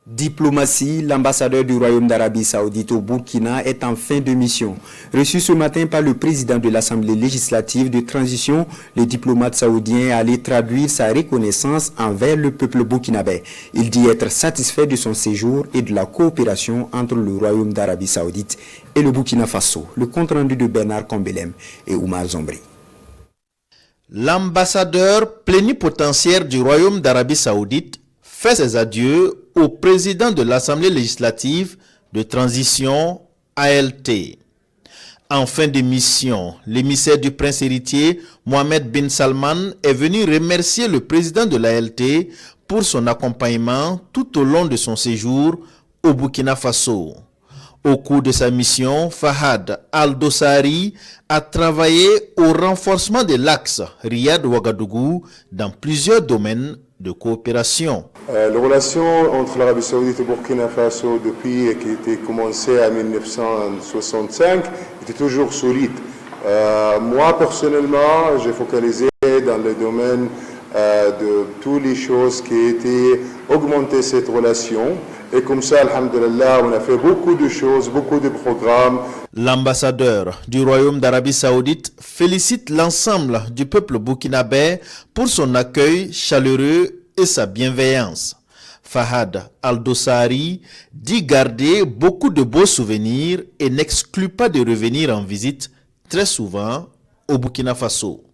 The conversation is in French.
Diplomatie, l'ambassadeur du Royaume d'Arabie Saoudite au Burkina est en fin de mission. Reçu ce matin par le président de l'Assemblée législative de transition, le diplomate saoudien est allé traduire sa reconnaissance envers le peuple burkinabé. Il dit être satisfait de son séjour et de la coopération entre le Royaume d'Arabie Saoudite et le Burkina Faso. Le compte-rendu de Bernard Combelem et Oumar Zombri. L'ambassadeur plénipotentiaire du Royaume d'Arabie Saoudite fait ses adieux au président de l'Assemblée législative de transition ALT. En fin de mission, l'émissaire du prince héritier Mohamed bin Salman est venu remercier le président de l'ALT pour son accompagnement tout au long de son séjour au Burkina Faso. Au cours de sa mission, Fahad Al-Dossari a travaillé au renforcement de l'axe Riyad-Ouagadougou dans plusieurs domaines de coopération. Les relations entre l'Arabie Saoudite et le Burkina Faso depuis qui était commencé en 1965 étaient toujours solides. Moi personnellement, j'ai focalisé dans le domaine de toutes les choses qui étaient augmenter cette relation. Et comme ça, alhamdulillah, on a fait beaucoup de choses, beaucoup de programmes. L'ambassadeur du Royaume d'Arabie Saoudite félicite l'ensemble du peuple burkinabé pour son accueil chaleureux et sa bienveillance. Fahad Al-Dossari dit garder beaucoup de beaux souvenirs et n'exclut pas de revenir en visite très souvent au Burkina Faso.